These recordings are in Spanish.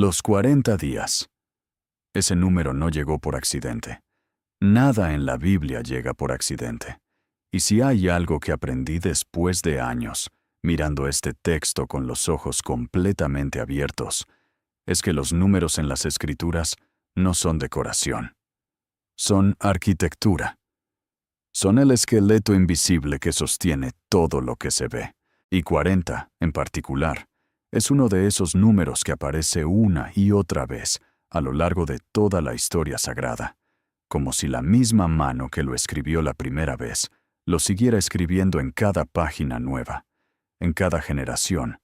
Los 40 días. Ese número no llegó por accidente. Nada en la Biblia llega por accidente. Y si hay algo que aprendí después de años, mirando este texto con los ojos completamente abiertos, es que los números en las Escrituras no son decoración. Son arquitectura. Son el esqueleto invisible que sostiene todo lo que se ve. Y 40, en particular, es uno de esos números que aparece una y otra vez a lo largo de toda la historia sagrada, como si la misma mano que lo escribió la primera vez lo siguiera escribiendo en cada página nueva, en cada generación,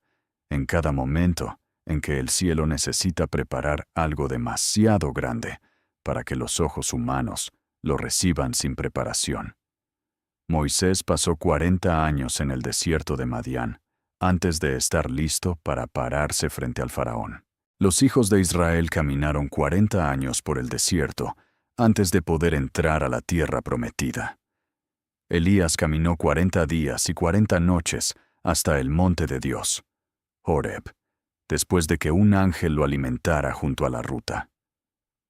en cada momento en que el cielo necesita preparar algo demasiado grande para que los ojos humanos lo reciban sin preparación. Moisés pasó 40 años en el desierto de Madián antes de estar listo para pararse frente al faraón. Los hijos de Israel caminaron 40 años por el desierto antes de poder entrar a la tierra prometida. Elías caminó 40 días y 40 noches hasta el monte de Dios, Horeb, después de que un ángel lo alimentara junto a la ruta.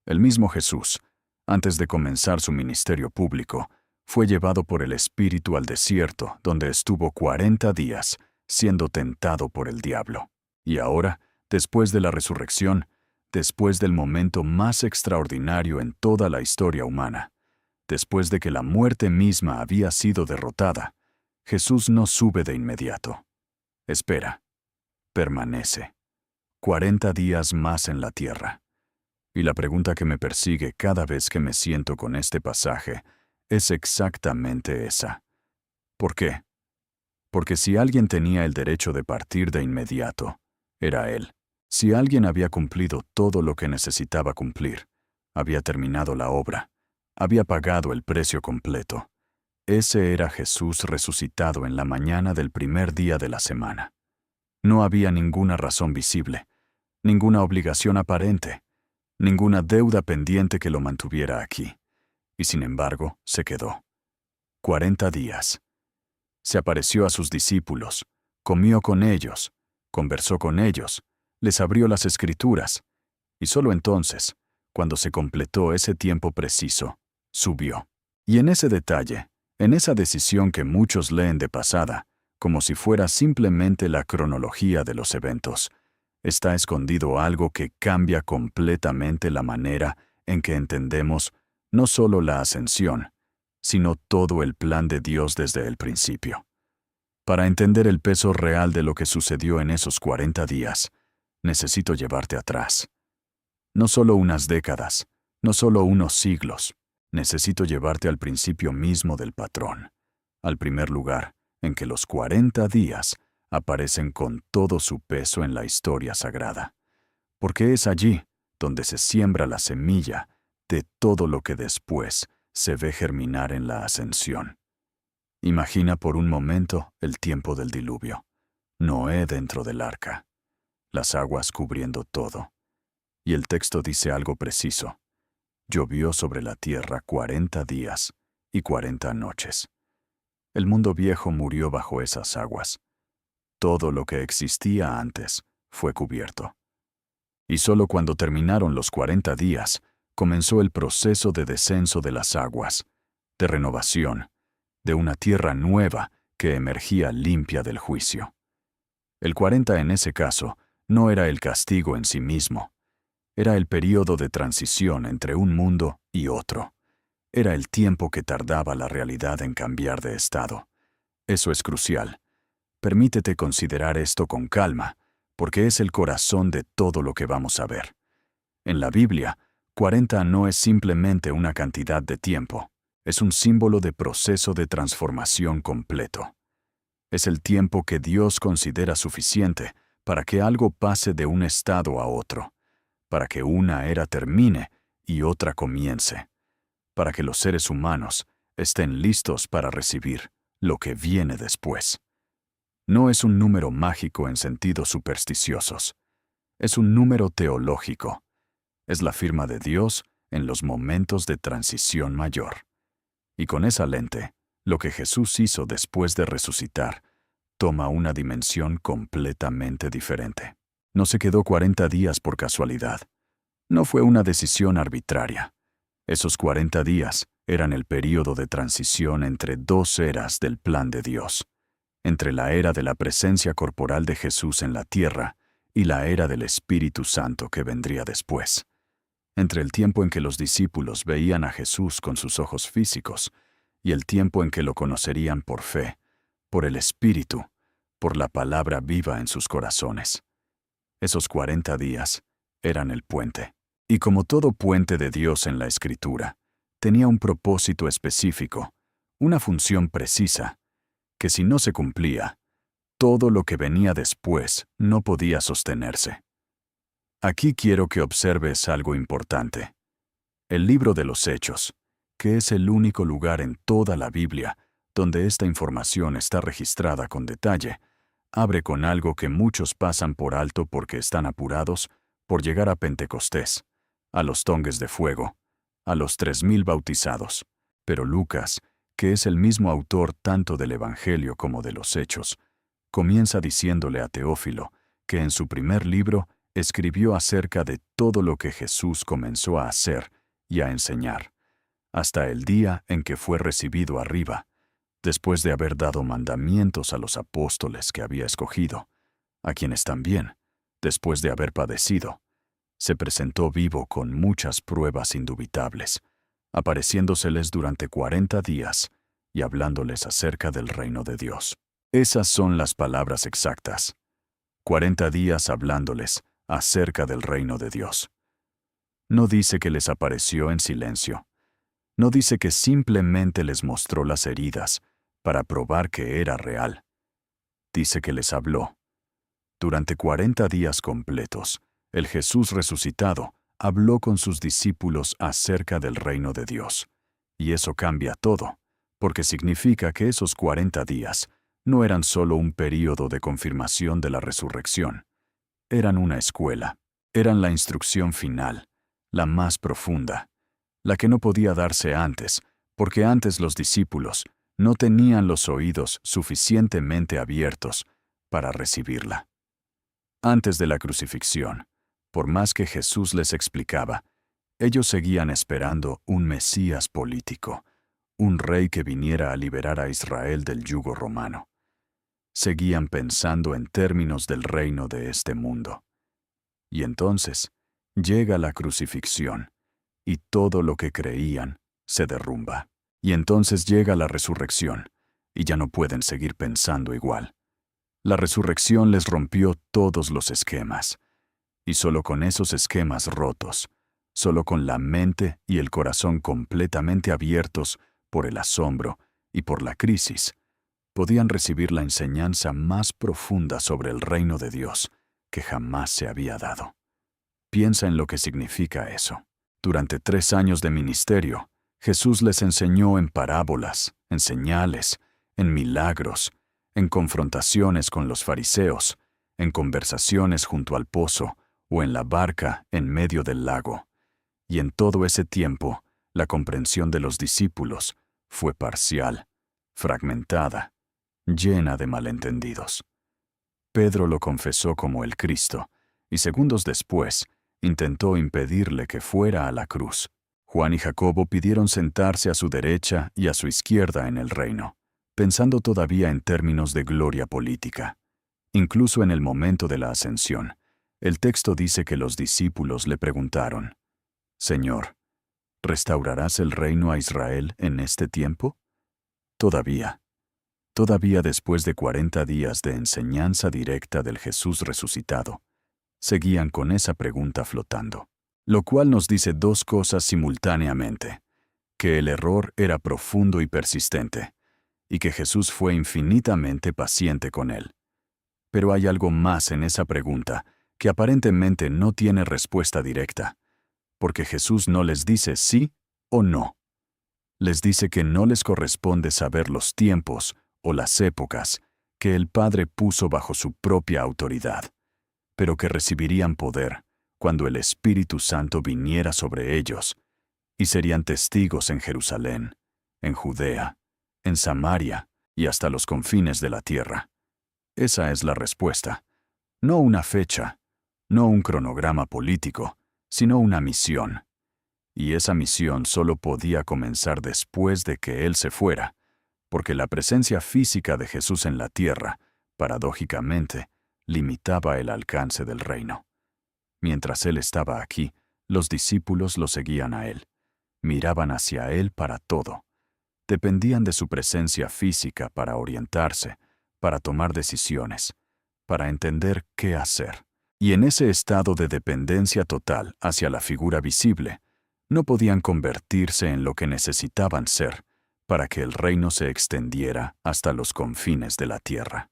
El mismo Jesús, antes de comenzar su ministerio público, fue llevado por el Espíritu al desierto, donde estuvo 40 días siendo tentado por el diablo. Y ahora, después de la resurrección, después del momento más extraordinario en toda la historia humana, después de que la muerte misma había sido derrotada, Jesús no sube de inmediato. Espera. Permanece. 40 días más en la tierra. Y la pregunta que me persigue cada vez que me siento con este pasaje es exactamente esa. ¿Por qué? Porque si alguien tenía el derecho de partir de inmediato, era él. Si alguien había cumplido todo lo que necesitaba cumplir, había terminado la obra, había pagado el precio completo, ese era Jesús resucitado en la mañana del primer día de la semana. No había ninguna razón visible, ninguna obligación aparente, ninguna deuda pendiente que lo mantuviera aquí. Y sin embargo, se quedó. 40 días. Se apareció a sus discípulos, comió con ellos, conversó con ellos, les abrió las Escrituras, y solo entonces, cuando se completó ese tiempo preciso, subió. Y en ese detalle, en esa decisión que muchos leen de pasada, como si fuera simplemente la cronología de los eventos, está escondido algo que cambia completamente la manera en que entendemos no solo la ascensión, sino todo el plan de Dios desde el principio. Para entender el peso real de lo que sucedió en esos 40 días, necesito llevarte atrás. No solo unas décadas, no solo unos siglos, necesito llevarte al principio mismo del patrón, al primer lugar en que los 40 días aparecen con todo su peso en la historia sagrada. Porque es allí donde se siembra la semilla de todo lo que después se ve germinar en la ascensión. Imagina por un momento el tiempo del diluvio. Noé dentro del arca. Las aguas cubriendo todo. Y el texto dice algo preciso. Llovió sobre la tierra 40 días y 40 noches. El mundo viejo murió bajo esas aguas. Todo lo que existía antes fue cubierto. Y solo cuando terminaron los 40 días, comenzó el proceso de descenso de las aguas, de renovación, de una tierra nueva que emergía limpia del juicio. El 40 en ese caso no era el castigo en sí mismo, era el período de transición entre un mundo y otro. Era el tiempo que tardaba la realidad en cambiar de estado. Eso es crucial. Permítete considerar esto con calma, porque es el corazón de todo lo que vamos a ver. En la Biblia, 40 no es simplemente una cantidad de tiempo, es un símbolo de proceso de transformación completo. Es el tiempo que Dios considera suficiente para que algo pase de un estado a otro, para que una era termine y otra comience, para que los seres humanos estén listos para recibir lo que viene después. No es un número mágico en sentidos supersticiosos, es un número teológico. Es la firma de Dios en los momentos de transición mayor. Y con esa lente, lo que Jesús hizo después de resucitar toma una dimensión completamente diferente. No se quedó 40 días por casualidad. No fue una decisión arbitraria. Esos 40 días eran el período de transición entre dos eras del plan de Dios, entre la era de la presencia corporal de Jesús en la tierra y la era del Espíritu Santo que vendría después, entre el tiempo en que los discípulos veían a Jesús con sus ojos físicos y el tiempo en que lo conocerían por fe, por el Espíritu, por la palabra viva en sus corazones. Esos 40 días eran el puente. Y como todo puente de Dios en la Escritura, tenía un propósito específico, una función precisa, que si no se cumplía, todo lo que venía después no podía sostenerse. Aquí quiero que observes algo importante. El libro de los Hechos, que es el único lugar en toda la Biblia donde esta información está registrada con detalle, abre con algo que muchos pasan por alto porque están apurados por llegar a Pentecostés, a los tongues de fuego, a los 3000 bautizados. Pero Lucas, que es el mismo autor tanto del Evangelio como de los Hechos, comienza diciéndole a Teófilo que en su primer libro escribió acerca de todo lo que Jesús comenzó a hacer y a enseñar, hasta el día en que fue recibido arriba, después de haber dado mandamientos a los apóstoles que había escogido, a quienes también, después de haber padecido, se presentó vivo con muchas pruebas indubitables, apareciéndoseles durante 40 días y hablándoles acerca del reino de Dios. Esas son las palabras exactas. 40 días hablándoles acerca del reino de Dios. No dice que les apareció en silencio. No dice que simplemente les mostró las heridas para probar que era real. Dice que les habló. Durante 40 días completos, el Jesús resucitado habló con sus discípulos acerca del reino de Dios. Y eso cambia todo, porque significa que esos 40 días no eran solo un período de confirmación de la resurrección. Eran una escuela. Eran la instrucción final, la más profunda, la que no podía darse antes, porque antes los discípulos no tenían los oídos suficientemente abiertos para recibirla. Antes de la crucifixión, por más que Jesús les explicaba, ellos seguían esperando un Mesías político, un rey que viniera a liberar a Israel del yugo romano. Seguían pensando en términos del reino de este mundo. Y entonces llega la crucifixión, y todo lo que creían se derrumba. Y entonces llega la resurrección, y ya no pueden seguir pensando igual. La resurrección les rompió todos los esquemas, y solo con esos esquemas rotos, solo con la mente y el corazón completamente abiertos por el asombro y por la crisis, podían recibir la enseñanza más profunda sobre el reino de Dios que jamás se había dado. Piensa en lo que significa eso. Durante 3 años de ministerio, Jesús les enseñó en parábolas, en señales, en milagros, en confrontaciones con los fariseos, en conversaciones junto al pozo o en la barca en medio del lago. Y en todo ese tiempo, la comprensión de los discípulos fue parcial, fragmentada, llena de malentendidos. Pedro lo confesó como el Cristo, y segundos después, intentó impedirle que fuera a la cruz. Juan y Jacobo pidieron sentarse a su derecha y a su izquierda en el reino, pensando todavía en términos de gloria política. Incluso en el momento de la ascensión, el texto dice que los discípulos le preguntaron, «Señor, ¿restaurarás el reino a Israel en este tiempo?» Todavía después de 40 días de enseñanza directa del Jesús resucitado, seguían con esa pregunta flotando. Lo cual nos dice 2 cosas simultáneamente: que el error era profundo y persistente, y que Jesús fue infinitamente paciente con él. Pero hay algo más en esa pregunta que aparentemente no tiene respuesta directa, porque Jesús no les dice sí o no. Les dice que no les corresponde saber los tiempos o las épocas que el Padre puso bajo su propia autoridad, pero que recibirían poder cuando el Espíritu Santo viniera sobre ellos, y serían testigos en Jerusalén, en Judea, en Samaria y hasta los confines de la tierra. Esa es la respuesta. No una fecha, no un cronograma político, sino una misión. Y esa misión solo podía comenzar después de que Él se fuera, porque la presencia física de Jesús en la tierra, paradójicamente, limitaba el alcance del reino. Mientras Él estaba aquí, los discípulos lo seguían a Él. Miraban hacia Él para todo. Dependían de su presencia física para orientarse, para tomar decisiones, para entender qué hacer. Y en ese estado de dependencia total hacia la figura visible, no podían convertirse en lo que necesitaban ser para que el reino se extendiera hasta los confines de la tierra.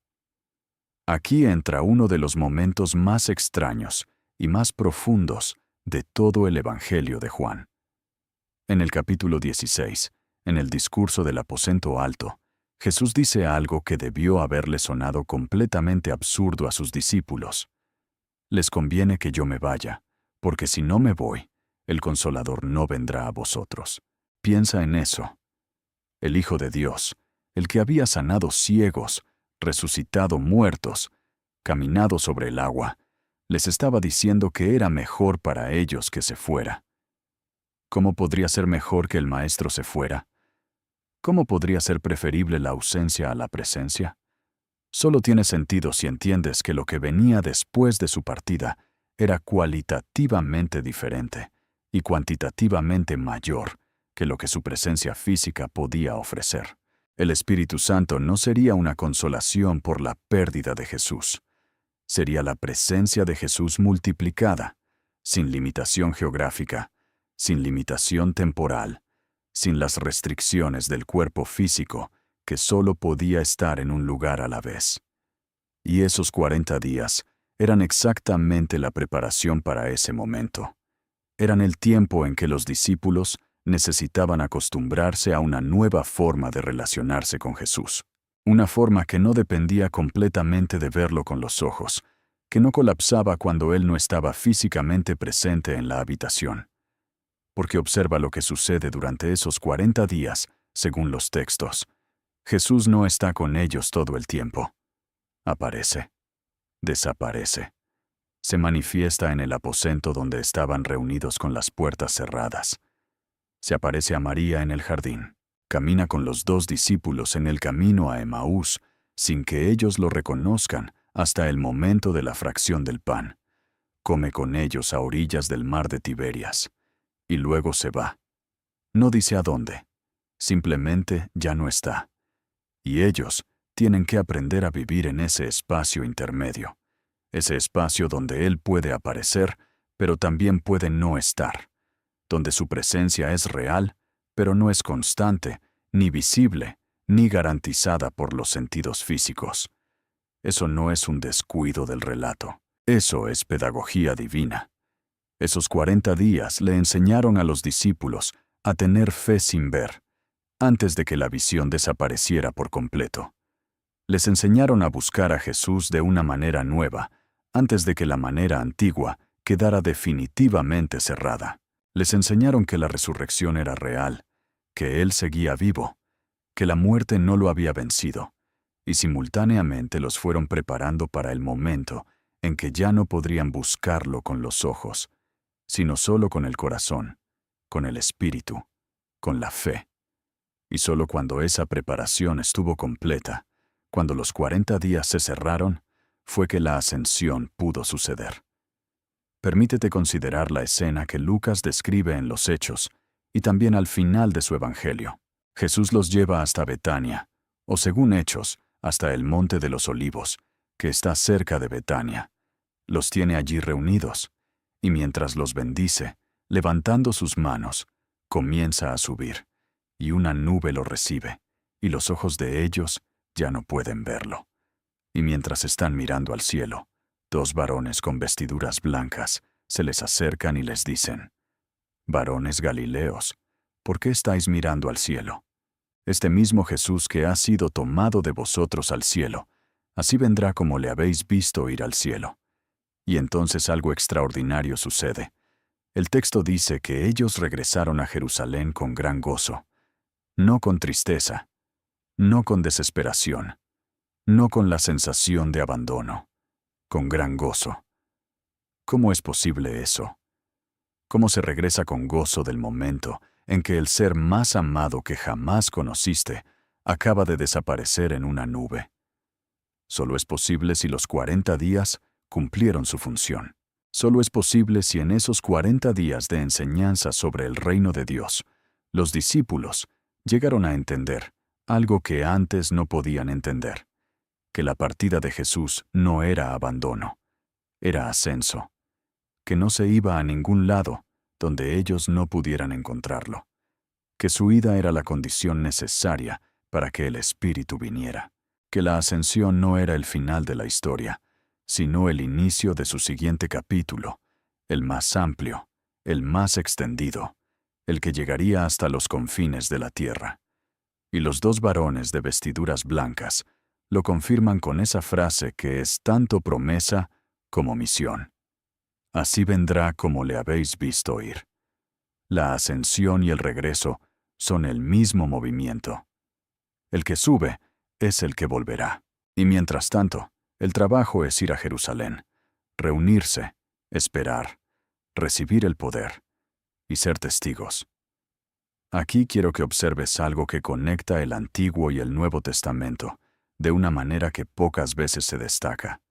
Aquí entra uno de los momentos más extraños y más profundos de todo el Evangelio de Juan. En el capítulo 16, en el discurso del aposento alto, Jesús dice algo que debió haberle sonado completamente absurdo a sus discípulos. Les conviene que yo me vaya, porque si no me voy, el Consolador no vendrá a vosotros. Piensa en eso. El Hijo de Dios, el que había sanado ciegos, resucitado muertos, caminado sobre el agua, les estaba diciendo que era mejor para ellos que se fuera. ¿Cómo podría ser mejor que el Maestro se fuera? ¿Cómo podría ser preferible la ausencia a la presencia? Solo tiene sentido si entiendes que lo que venía después de su partida era cualitativamente diferente y cuantitativamente mayor que lo que su presencia física podía ofrecer. El Espíritu Santo no sería una consolación por la pérdida de Jesús. Sería la presencia de Jesús multiplicada, sin limitación geográfica, sin limitación temporal, sin las restricciones del cuerpo físico que solo podía estar en un lugar a la vez. Y esos 40 días eran exactamente la preparación para ese momento. Eran el tiempo en que los discípulos necesitaban acostumbrarse a una nueva forma de relacionarse con Jesús. Una forma que no dependía completamente de verlo con los ojos, que no colapsaba cuando Él no estaba físicamente presente en la habitación. Porque observa lo que sucede durante esos 40 días, según los textos. Jesús no está con ellos todo el tiempo. Aparece. Desaparece. Se manifiesta en el aposento donde estaban reunidos con las puertas cerradas. Se aparece a María en el jardín. Camina con los 2 discípulos en el camino a Emaús, sin que ellos lo reconozcan hasta el momento de la fracción del pan. Come con ellos a orillas del mar de Tiberias. Y luego se va. No dice a dónde. Simplemente ya no está. Y ellos tienen que aprender a vivir en ese espacio intermedio. Ese espacio donde Él puede aparecer, pero también puede no estar. Donde su presencia es real, pero no es constante, ni visible, ni garantizada por los sentidos físicos. Eso no es un descuido del relato. Eso es pedagogía divina. Esos 40 días le enseñaron a los discípulos a tener fe sin ver, antes de que la visión desapareciera por completo. Les enseñaron a buscar a Jesús de una manera nueva, antes de que la manera antigua quedara definitivamente cerrada. Les enseñaron que la resurrección era real, que Él seguía vivo, que la muerte no lo había vencido, y simultáneamente los fueron preparando para el momento en que ya no podrían buscarlo con los ojos, sino solo con el corazón, con el espíritu, con la fe. Y solo cuando esa preparación estuvo completa, cuando los 40 días se cerraron, fue que la ascensión pudo suceder. Permítete considerar la escena que Lucas describe en los Hechos y también al final de su Evangelio. Jesús los lleva hasta Betania, o según Hechos, hasta el Monte de los Olivos, que está cerca de Betania. Los tiene allí reunidos, y mientras los bendice, levantando sus manos, comienza a subir, y una nube lo recibe, y los ojos de ellos ya no pueden verlo. Y mientras están mirando al cielo, 2 varones con vestiduras blancas se les acercan y les dicen: «Varones Galileos, ¿por qué estáis mirando al cielo? Este mismo Jesús que ha sido tomado de vosotros al cielo, así vendrá como le habéis visto ir al cielo». Y entonces algo extraordinario sucede. El texto dice que ellos regresaron a Jerusalén con gran gozo, no con tristeza, no con desesperación, no con la sensación de abandono, con gran gozo. ¿Cómo es posible eso? ¿Cómo se regresa con gozo del momento en que el ser más amado que jamás conociste acaba de desaparecer en una nube? Solo es posible si los 40 días cumplieron su función. Solo es posible si en esos 40 días de enseñanza sobre el reino de Dios, los discípulos llegaron a entender algo que antes no podían entender, que la partida de Jesús no era abandono, era ascenso, que no se iba a ningún lado donde ellos no pudieran encontrarlo, que su ida era la condición necesaria para que el Espíritu viniera, que la ascensión no era el final de la historia, sino el inicio de su siguiente capítulo, el más amplio, el más extendido, el que llegaría hasta los confines de la tierra. Y los dos varones de vestiduras blancas lo confirman con esa frase que es tanto promesa como misión. Así vendrá como le habéis visto ir. La ascensión y el regreso son el mismo movimiento. El que sube es el que volverá. Y mientras tanto, el trabajo es ir a Jerusalén, reunirse, esperar, recibir el poder y ser testigos. Aquí quiero que observes algo que conecta el Antiguo y el Nuevo Testamento de una manera que pocas veces se destaca.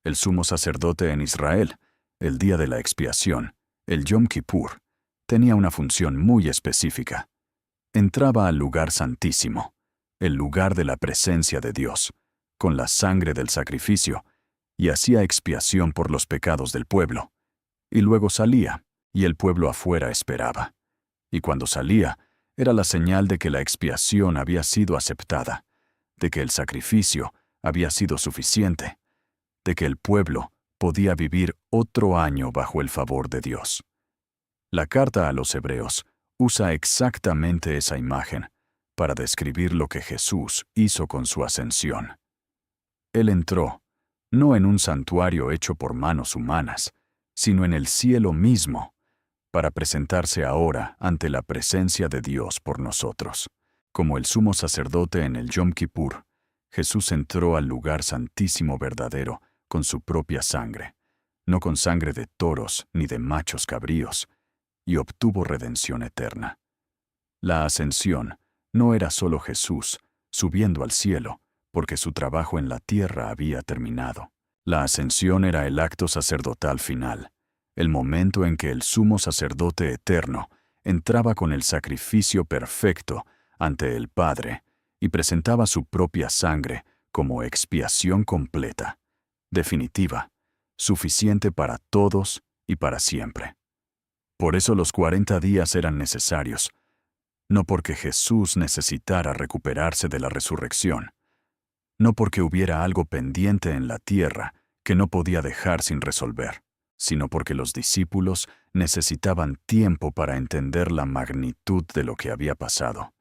El sumo sacerdote en Israel, el día de la expiación, el Yom Kippur, tenía una función muy específica. Entraba al lugar santísimo, el lugar de la presencia de Dios, con la sangre del sacrificio, y hacía expiación por los pecados del pueblo. Y luego salía, y el pueblo afuera esperaba. Y cuando salía, era la señal de que la expiación había sido aceptada, de que el sacrificio había sido suficiente, de que el pueblo podía vivir otro año bajo el favor de Dios. La carta a los Hebreos usa exactamente esa imagen para describir lo que Jesús hizo con su ascensión. Él entró, no en un santuario hecho por manos humanas, sino en el cielo mismo, para presentarse ahora ante la presencia de Dios por nosotros. Como el sumo sacerdote en el Yom Kippur, Jesús entró al lugar santísimo verdadero con su propia sangre, no con sangre de toros ni de machos cabríos, y obtuvo redención eterna. La ascensión no era solo Jesús subiendo al cielo, porque su trabajo en la tierra había terminado. La ascensión era el acto sacerdotal final, el momento en que el sumo sacerdote eterno entraba con el sacrificio perfecto ante el Padre y presentaba su propia sangre como expiación completa, definitiva, suficiente para todos y para siempre. Por eso los 40 días eran necesarios, no porque Jesús necesitara recuperarse de la resurrección, no porque hubiera algo pendiente en la tierra que no podía dejar sin resolver, sino porque los discípulos necesitaban tiempo para entender la magnitud de lo que había pasado,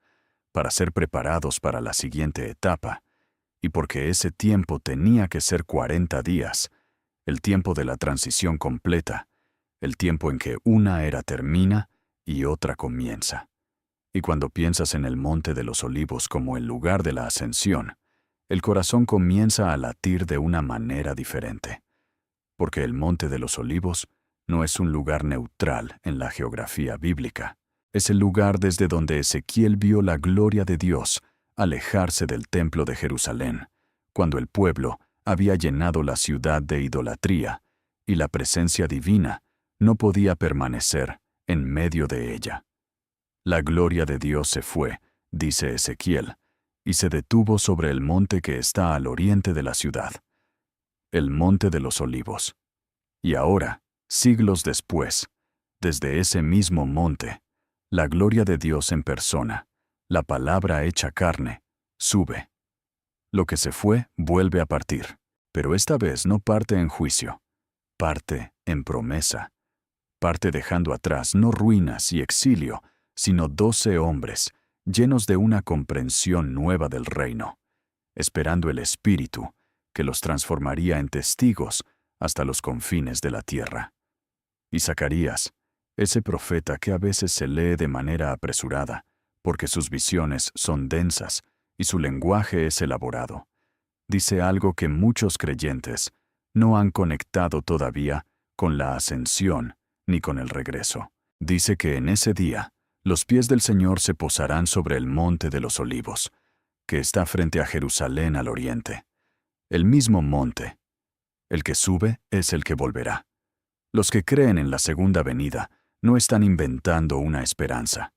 para ser preparados para la siguiente etapa, y porque ese tiempo tenía que ser 40 días, el tiempo de la transición completa, el tiempo en que una era termina y otra comienza. Y cuando piensas en el Monte de los Olivos como el lugar de la ascensión, el corazón comienza a latir de una manera diferente, porque el Monte de los Olivos no es un lugar neutral en la geografía bíblica. Es el lugar desde donde Ezequiel vio la gloria de Dios alejarse del templo de Jerusalén, cuando el pueblo había llenado la ciudad de idolatría, y la presencia divina no podía permanecer en medio de ella. La gloria de Dios se fue, dice Ezequiel, y se detuvo sobre el monte que está al oriente de la ciudad, el Monte de los Olivos. Y ahora, siglos después, desde ese mismo monte, la gloria de Dios en persona, la palabra hecha carne, sube. Lo que se fue vuelve a partir, pero esta vez no parte en juicio, parte en promesa. Parte dejando atrás no ruinas y exilio, sino 12 hombres, llenos de una comprensión nueva del reino, esperando el Espíritu, que los transformaría en testigos hasta los confines de la tierra. Y Zacarías, ese profeta que a veces se lee de manera apresurada, porque sus visiones son densas y su lenguaje es elaborado, dice algo que muchos creyentes no han conectado todavía con la ascensión ni con el regreso. Dice que en ese día los pies del Señor se posarán sobre el monte de los olivos, que está frente a Jerusalén al oriente. El mismo monte. El que sube es el que volverá. Los que creen en la segunda venida no están inventando una esperanza.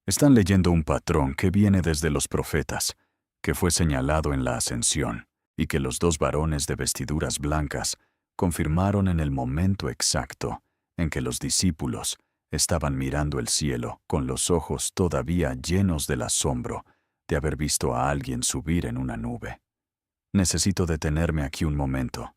Están leyendo un patrón que viene desde los profetas, que fue señalado en la ascensión, y que los dos varones de vestiduras blancas confirmaron en el momento exacto en que los discípulos estaban mirando el cielo con los ojos todavía llenos del asombro de haber visto a alguien subir en una nube. Necesito detenerme aquí un momento,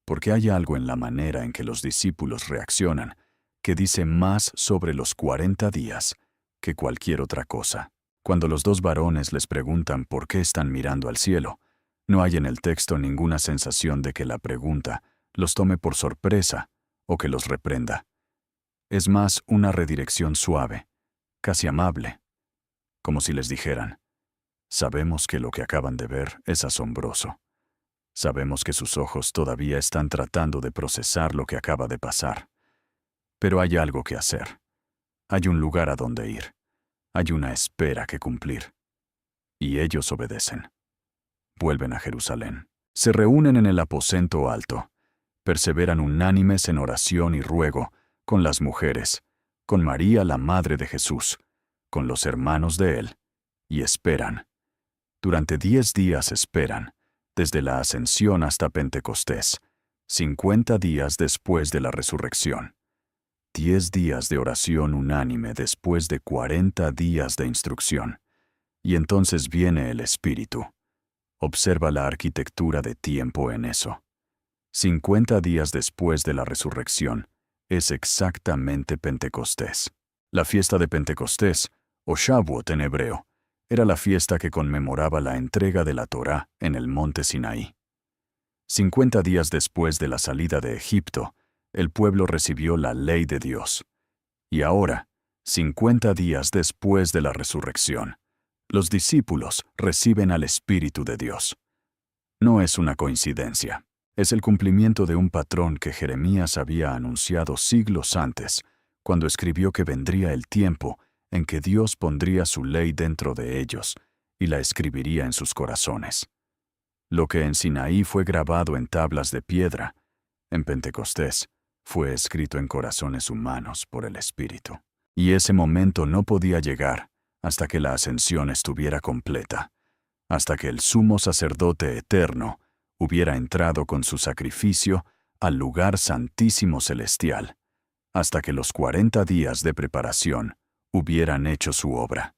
porque hay algo en la manera en que los discípulos reaccionan que dice más sobre los 40 días que cualquier otra cosa. Cuando los dos varones les preguntan por qué están mirando al cielo, no hay en el texto ninguna sensación de que la pregunta los tome por sorpresa o que los reprenda. Es más una redirección suave, casi amable, como si les dijeran: sabemos que lo que acaban de ver es asombroso. Sabemos que sus ojos todavía están tratando de procesar lo que acaba de pasar. Pero hay algo que hacer. Hay un lugar a donde ir. Hay una espera que cumplir. Y ellos obedecen. Vuelven a Jerusalén. Se reúnen en el aposento alto. Perseveran unánimes en oración y ruego con las mujeres, con María la madre de Jesús, con los hermanos de él, y esperan. Durante 10 días esperan, desde la ascensión hasta Pentecostés, 50 días después de la resurrección. 10 días de oración unánime después de 40 días de instrucción. Y entonces viene el Espíritu. Observa la arquitectura de tiempo en eso. 50 días después de la resurrección es exactamente Pentecostés. La fiesta de Pentecostés, o Shavuot en hebreo, era la fiesta que conmemoraba la entrega de la Torá en el monte Sinaí. 50 días después de la salida de Egipto, el pueblo recibió la ley de Dios. Y ahora, 50 días después de la resurrección, los discípulos reciben al Espíritu de Dios. No es una coincidencia. Es el cumplimiento de un patrón que Jeremías había anunciado siglos antes, cuando escribió que vendría el tiempo en que Dios pondría su ley dentro de ellos y la escribiría en sus corazones. Lo que en Sinaí fue grabado en tablas de piedra, en Pentecostés fue escrito en corazones humanos por el Espíritu. Y ese momento no podía llegar hasta que la ascensión estuviera completa, hasta que el sumo sacerdote eterno hubiera entrado con su sacrificio al lugar santísimo celestial, hasta que los 40 días de preparación hubieran hecho su obra.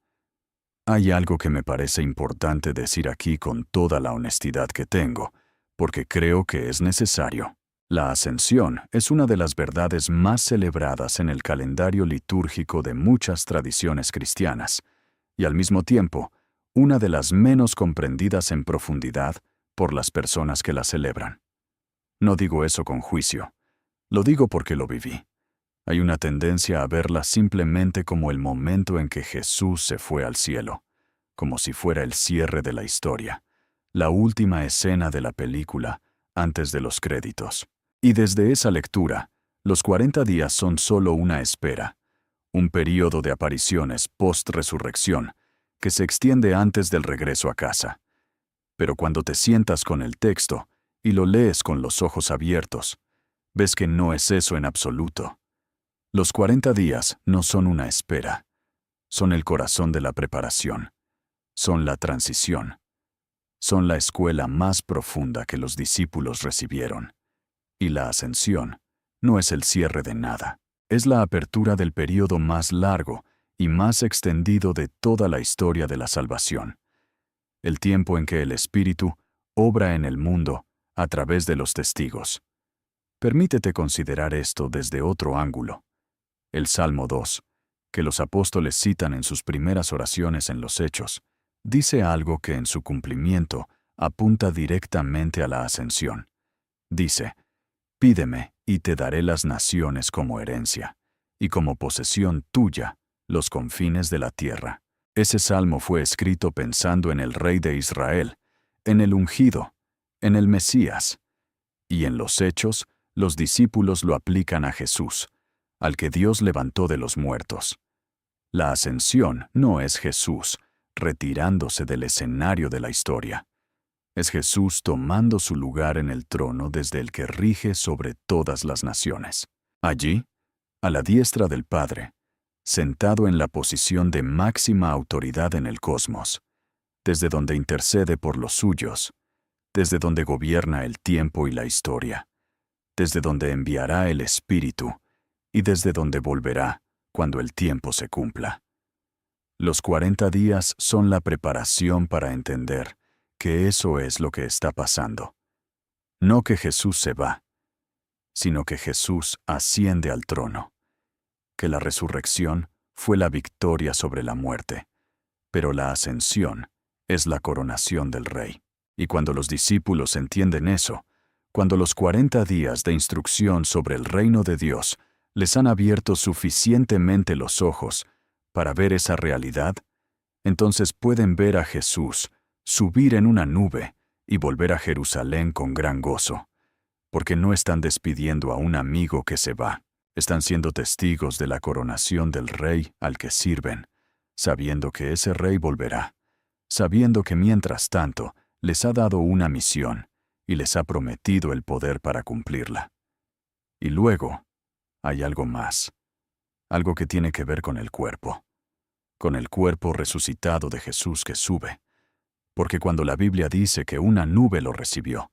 Hay algo que me parece importante decir aquí con toda la honestidad que tengo, porque creo que es necesario. La ascensión es una de las verdades más celebradas en el calendario litúrgico de muchas tradiciones cristianas, y al mismo tiempo, una de las menos comprendidas en profundidad por las personas que la celebran. No digo eso con juicio, lo digo porque lo viví. Hay una tendencia a verla simplemente como el momento en que Jesús se fue al cielo, como si fuera el cierre de la historia, la última escena de la película antes de los créditos. Y desde esa lectura, los 40 días son solo una espera, un período de apariciones post-resurrección que se extiende antes del regreso a casa. Pero cuando te sientas con el texto y lo lees con los ojos abiertos, ves que no es eso en absoluto. Los 40 días no son una espera, son el corazón de la preparación, son la transición, son la escuela más profunda que los discípulos recibieron. Y la ascensión no es el cierre de nada, es la apertura del período más largo y más extendido de toda la historia de la salvación. El tiempo en que el Espíritu obra en el mundo a través de los testigos. Permítete considerar esto desde otro ángulo. El Salmo 2, que los apóstoles citan en sus primeras oraciones en los Hechos, dice algo que en su cumplimiento apunta directamente a la ascensión. Dice: «Pídeme y te daré las naciones como herencia, y como posesión tuya los confines de la tierra». Ese salmo fue escrito pensando en el Rey de Israel, en el ungido, en el Mesías. Y en los Hechos los discípulos lo aplican a Jesús, al que Dios levantó de los muertos. La ascensión no es Jesús retirándose del escenario de la historia. Es Jesús tomando su lugar en el trono desde el que rige sobre todas las naciones. Allí, a la diestra del Padre, sentado en la posición de máxima autoridad en el cosmos, desde donde intercede por los suyos, desde donde gobierna el tiempo y la historia, desde donde enviará el Espíritu y desde donde volverá cuando el tiempo se cumpla. Los 40 días son la preparación para entender que eso es lo que está pasando. No que Jesús se va, sino que Jesús asciende al trono, que la resurrección fue la victoria sobre la muerte, pero la ascensión es la coronación del Rey. Y cuando los discípulos entienden eso, cuando los 40 días de instrucción sobre el reino de Dios les han abierto suficientemente los ojos para ver esa realidad, entonces pueden ver a Jesús subir en una nube y volver a Jerusalén con gran gozo, porque no están despidiendo a un amigo que se va, están siendo testigos de la coronación del Rey al que sirven, sabiendo que ese Rey volverá, sabiendo que mientras tanto les ha dado una misión y les ha prometido el poder para cumplirla. Y luego, hay algo más, algo que tiene que ver con el cuerpo resucitado de Jesús que sube. Porque cuando la Biblia dice que una nube lo recibió,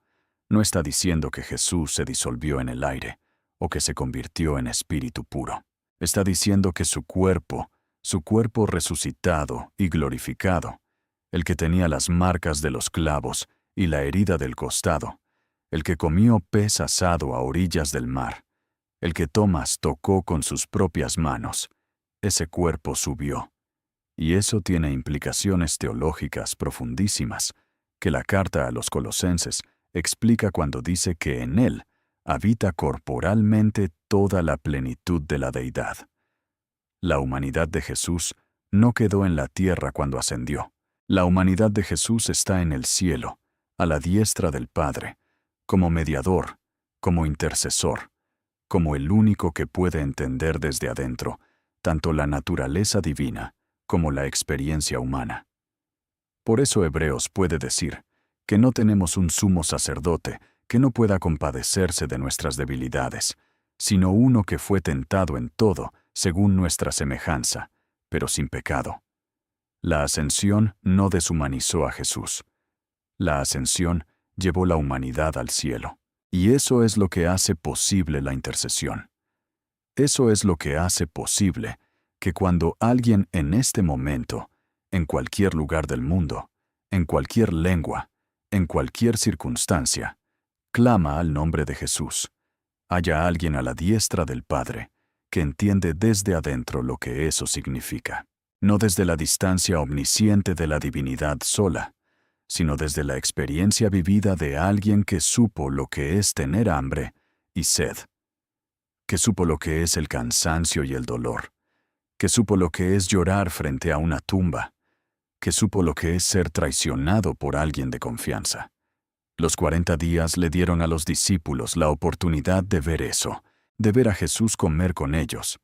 no está diciendo que Jesús se disolvió en el aire o que se convirtió en espíritu puro. Está diciendo que su cuerpo resucitado y glorificado, el que tenía las marcas de los clavos y la herida del costado, el que comió pez asado a orillas del mar, el que Tomás tocó con sus propias manos, ese cuerpo subió. Y eso tiene implicaciones teológicas profundísimas, que la carta a los Colosenses explica cuando dice que en él habita corporalmente toda la plenitud de la deidad. La humanidad de Jesús no quedó en la tierra cuando ascendió. La humanidad de Jesús está en el cielo, a la diestra del Padre, como mediador, como intercesor, como el único que puede entender desde adentro tanto la naturaleza divina como la experiencia humana. Por eso Hebreos puede decir que no tenemos un sumo sacerdote que no pueda compadecerse de nuestras debilidades, sino uno que fue tentado en todo según nuestra semejanza, pero sin pecado. La ascensión no deshumanizó a Jesús. La ascensión llevó la humanidad al cielo. Y eso es lo que hace posible la intercesión. Eso es lo que hace posible que cuando alguien en este momento, en cualquier lugar del mundo, en cualquier lengua, en cualquier circunstancia, clama al nombre de Jesús, haya alguien a la diestra del Padre que entiende desde adentro lo que eso significa, no desde la distancia omnisciente de la divinidad sola, sino desde la experiencia vivida de alguien que supo lo que es tener hambre y sed, que supo lo que es el cansancio y el dolor, que supo lo que es llorar frente a una tumba, que supo lo que es ser traicionado por alguien de confianza. Los 40 días le dieron a los discípulos la oportunidad de ver eso, de ver a Jesús comer con ellos,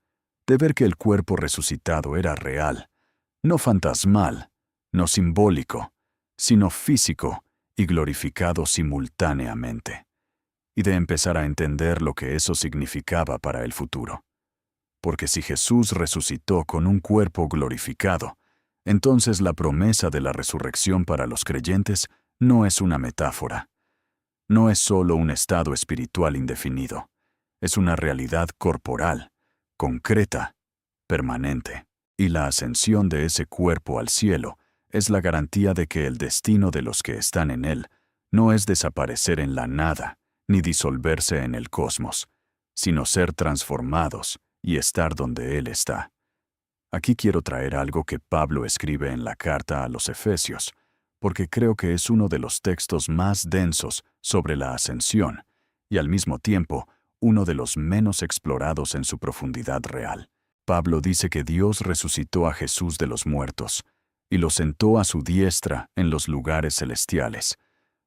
de ver que el cuerpo resucitado era real, no fantasmal, no simbólico, sino físico y glorificado simultáneamente, y de empezar a entender lo que eso significaba para el futuro. Porque si Jesús resucitó con un cuerpo glorificado, entonces la promesa de la resurrección para los creyentes no es una metáfora. No es solo un estado espiritual indefinido. Es una realidad corporal, concreta, permanente. Y la ascensión de ese cuerpo al cielo es la garantía de que el destino de los que están en él no es desaparecer en la nada, ni disolverse en el cosmos, sino ser transformados y estar donde Él está. Aquí quiero traer algo que Pablo escribe en la carta a los Efesios, porque creo que es uno de los textos más densos sobre la ascensión, y al mismo tiempo uno de los menos explorados en su profundidad real. Pablo dice que Dios resucitó a Jesús de los muertos, y lo sentó a su diestra en los lugares celestiales,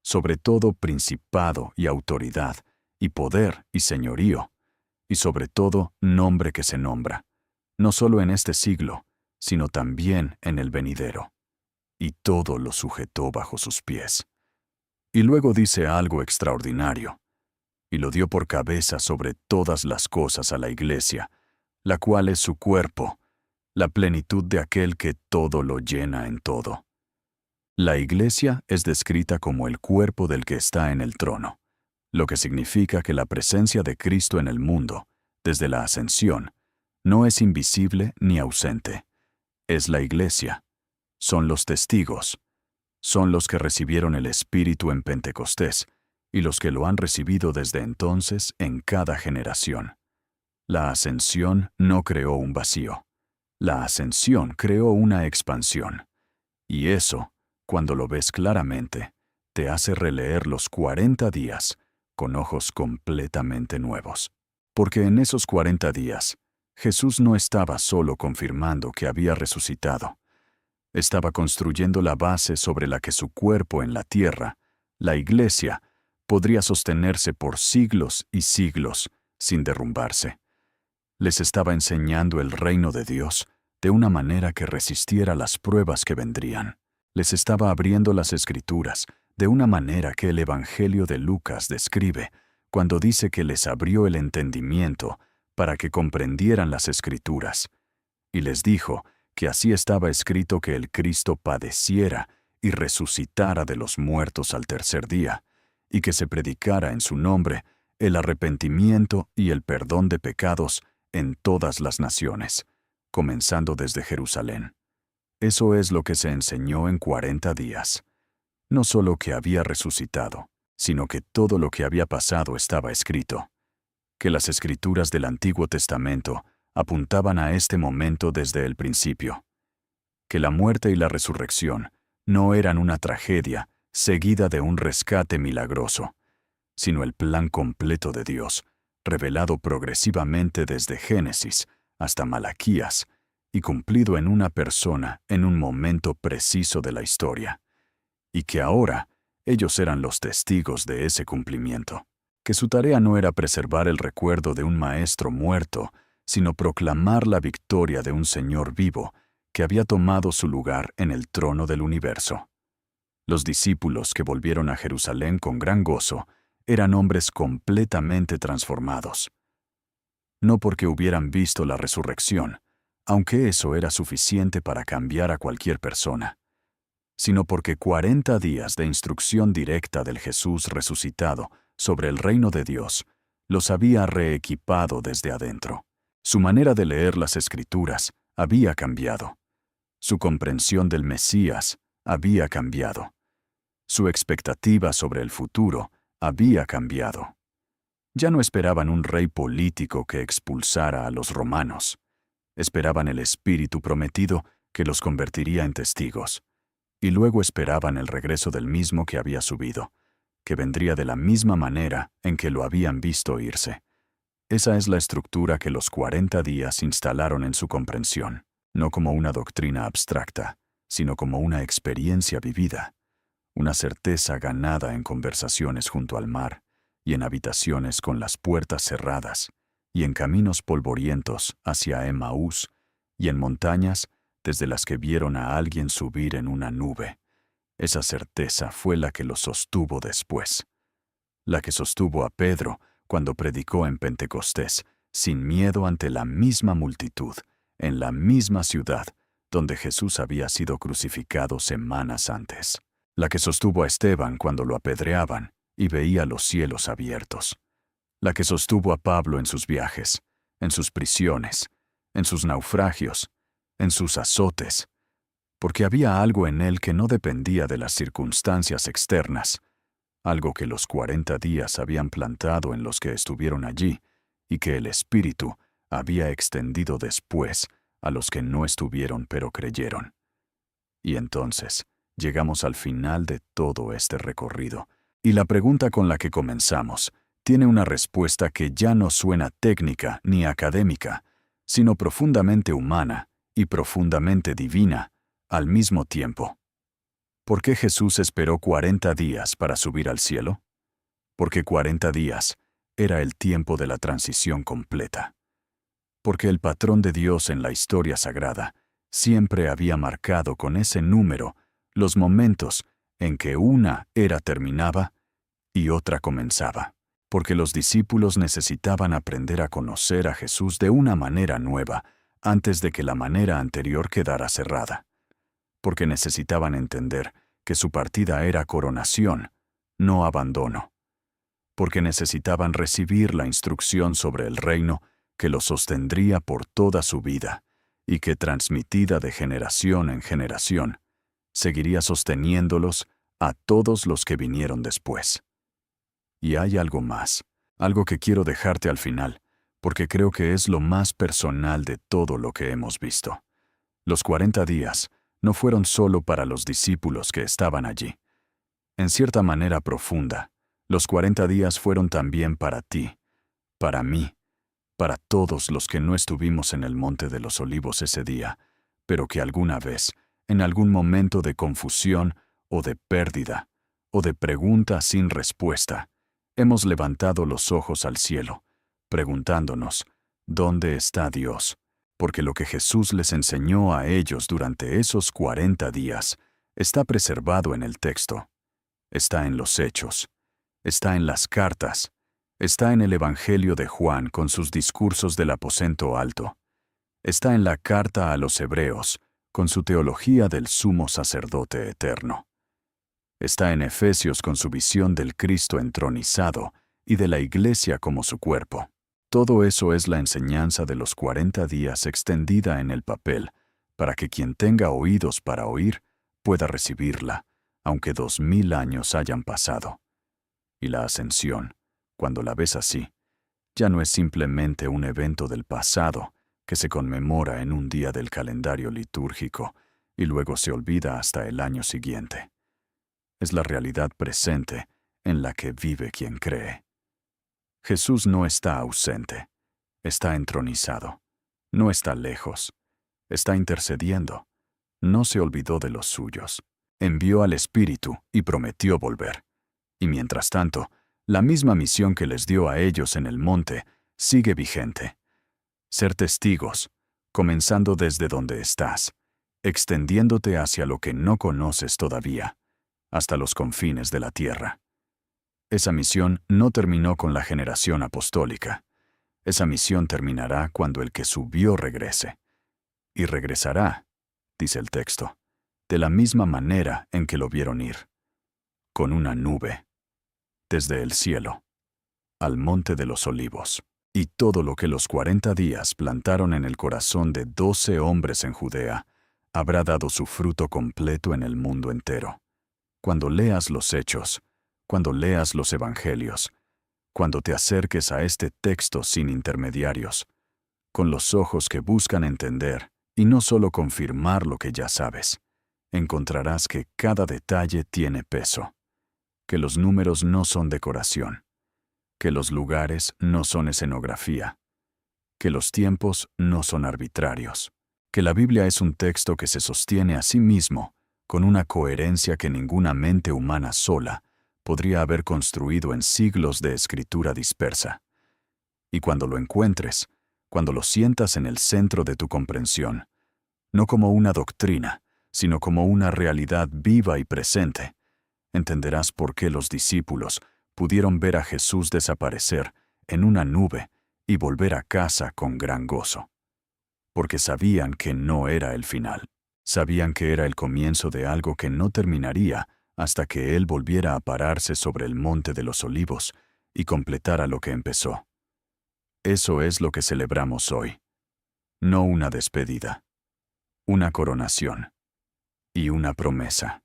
sobre todo principado y autoridad, y poder y señorío, y sobre todo nombre que se nombra, no solo en este siglo, sino también en el venidero. Y todo lo sujetó bajo sus pies. Y luego dice algo extraordinario. Y lo dio por cabeza sobre todas las cosas a la Iglesia, la cual es su cuerpo, la plenitud de aquel que todo lo llena en todo. La Iglesia es descrita como el cuerpo del que está en el trono, lo que significa que la presencia de Cristo en el mundo, desde la ascensión, no es invisible ni ausente. Es la Iglesia. Son los testigos. Son los que recibieron el Espíritu en Pentecostés y los que lo han recibido desde entonces en cada generación. La ascensión no creó un vacío. La ascensión creó una expansión. Y eso, cuando lo ves claramente, te hace releer los 40 días con ojos completamente nuevos. Porque en esos 40 días, Jesús no estaba solo confirmando que había resucitado. Estaba construyendo la base sobre la que su cuerpo en la tierra, la Iglesia, podría sostenerse por siglos y siglos sin derrumbarse. Les estaba enseñando el reino de Dios de una manera que resistiera las pruebas que vendrían. Les estaba abriendo las Escrituras de una manera que el Evangelio de Lucas describe cuando dice que les abrió el entendimiento para que comprendieran las Escrituras. Y les dijo que así estaba escrito que el Cristo padeciera y resucitara de los muertos al tercer día, y que se predicara en su nombre el arrepentimiento y el perdón de pecados en todas las naciones, comenzando desde Jerusalén. Eso es lo que se enseñó en 40 días. No solo que había resucitado, sino que todo lo que había pasado estaba escrito. Que las Escrituras del Antiguo Testamento apuntaban a este momento desde el principio. Que la muerte y la resurrección no eran una tragedia seguida de un rescate milagroso, sino el plan completo de Dios, revelado progresivamente desde Génesis hasta Malaquías y cumplido en una persona en un momento preciso de la historia. Y que ahora ellos eran los testigos de ese cumplimiento. Que su tarea no era preservar el recuerdo de un maestro muerto, sino proclamar la victoria de un Señor vivo que había tomado su lugar en el trono del universo. Los discípulos que volvieron a Jerusalén con gran gozo eran hombres completamente transformados. No porque hubieran visto la resurrección, aunque eso era suficiente para cambiar a cualquier persona, sino porque 40 días de instrucción directa del Jesús resucitado sobre el reino de Dios los había reequipado desde adentro. Su manera de leer las Escrituras había cambiado. Su comprensión del Mesías había cambiado. Su expectativa sobre el futuro había cambiado. Ya no esperaban un rey político que expulsara a los romanos. Esperaban el Espíritu prometido que los convertiría en testigos. Y luego esperaban el regreso del mismo que había subido, que vendría de la misma manera en que lo habían visto irse. Esa es la estructura que los 40 días instalaron en su comprensión, no como una doctrina abstracta, sino como una experiencia vivida, una certeza ganada en conversaciones junto al mar, y en habitaciones con las puertas cerradas, y en caminos polvorientos hacia Emaús, y en montañas desde las que vieron a alguien subir en una nube. Esa certeza fue la que los sostuvo después, la que sostuvo a Pedro cuando predicó en Pentecostés, sin miedo ante la misma multitud, en la misma ciudad donde Jesús había sido crucificado semanas antes. La que sostuvo a Esteban cuando lo apedreaban y veía los cielos abiertos. La que sostuvo a Pablo en sus viajes, en sus prisiones, en sus naufragios, en sus azotes, porque había algo en él que no dependía de las circunstancias externas, algo que los 40 días habían plantado en los que estuvieron allí y que el Espíritu había extendido después a los que no estuvieron pero creyeron. Y entonces llegamos al final de todo este recorrido, y la pregunta con la que comenzamos tiene una respuesta que ya no suena técnica ni académica, sino profundamente humana y profundamente divina al mismo tiempo. ¿Por qué Jesús esperó 40 días para subir al cielo? Porque 40 días era el tiempo de la transición completa. Porque el patrón de Dios en la historia sagrada siempre había marcado con ese número los momentos en que una era terminaba y otra comenzaba. Porque los discípulos necesitaban aprender a conocer a Jesús de una manera nueva antes de que la manera anterior quedara cerrada. Porque necesitaban entender que su partida era coronación, no abandono. Porque necesitaban recibir la instrucción sobre el reino que los sostendría por toda su vida y que, transmitida de generación en generación, seguiría sosteniéndolos a todos los que vinieron después. Y hay algo más, algo que quiero dejarte al final, porque creo que es lo más personal de todo lo que hemos visto. Los 40 días no fueron solo para los discípulos que estaban allí. En cierta manera profunda, los 40 días fueron también para ti, para mí, para todos los que no estuvimos en el Monte de los Olivos ese día, pero que alguna vez, en algún momento de confusión o de pérdida, o de pregunta sin respuesta, hemos levantado los ojos al cielo, preguntándonos, ¿dónde está Dios? Porque lo que Jesús les enseñó a ellos durante esos 40 días está preservado en el texto, está en los Hechos, está en las cartas, está en el Evangelio de Juan con sus discursos del aposento alto, está en la carta a los Hebreos con su teología del sumo sacerdote eterno. Está en Efesios con su visión del Cristo entronizado y de la Iglesia como su cuerpo. Todo eso es la enseñanza de los 40 días extendida en el papel, para que quien tenga oídos para oír pueda recibirla, aunque 2000 años hayan pasado. Y la ascensión, cuando la ves así, ya no es simplemente un evento del pasado que se conmemora en un día del calendario litúrgico y luego se olvida hasta el año siguiente. Es la realidad presente en la que vive quien cree. Jesús no está ausente, está entronizado, no está lejos, está intercediendo, no se olvidó de los suyos, envió al Espíritu y prometió volver. Y mientras tanto, la misma misión que les dio a ellos en el monte sigue vigente. Ser testigos, comenzando desde donde estás, extendiéndote hacia lo que no conoces todavía, hasta los confines de la tierra. Esa misión no terminó con la generación apostólica. Esa misión terminará cuando el que subió regrese. Y regresará, dice el texto, de la misma manera en que lo vieron ir, con una nube, desde el cielo, al Monte de los Olivos. Y todo lo que los 40 días plantaron en el corazón de 12 hombres en Judea habrá dado su fruto completo en el mundo entero. Cuando leas los Hechos, cuando leas los Evangelios, cuando te acerques a este texto sin intermediarios, con los ojos que buscan entender y no solo confirmar lo que ya sabes, encontrarás que cada detalle tiene peso, que los números no son decoración, que los lugares no son escenografía, que los tiempos no son arbitrarios, que la Biblia es un texto que se sostiene a sí mismo con una coherencia que ninguna mente humana sola podría haber construido en siglos de escritura dispersa. Y cuando lo encuentres, cuando lo sientas en el centro de tu comprensión, no como una doctrina, sino como una realidad viva y presente, entenderás por qué los discípulos pudieron ver a Jesús desaparecer en una nube y volver a casa con gran gozo. Porque sabían que no era el final. Sabían que era el comienzo de algo que no terminaría hasta que Él volviera a pararse sobre el Monte de los Olivos y completara lo que empezó. Eso es lo que celebramos hoy. No una despedida, una coronación y una promesa.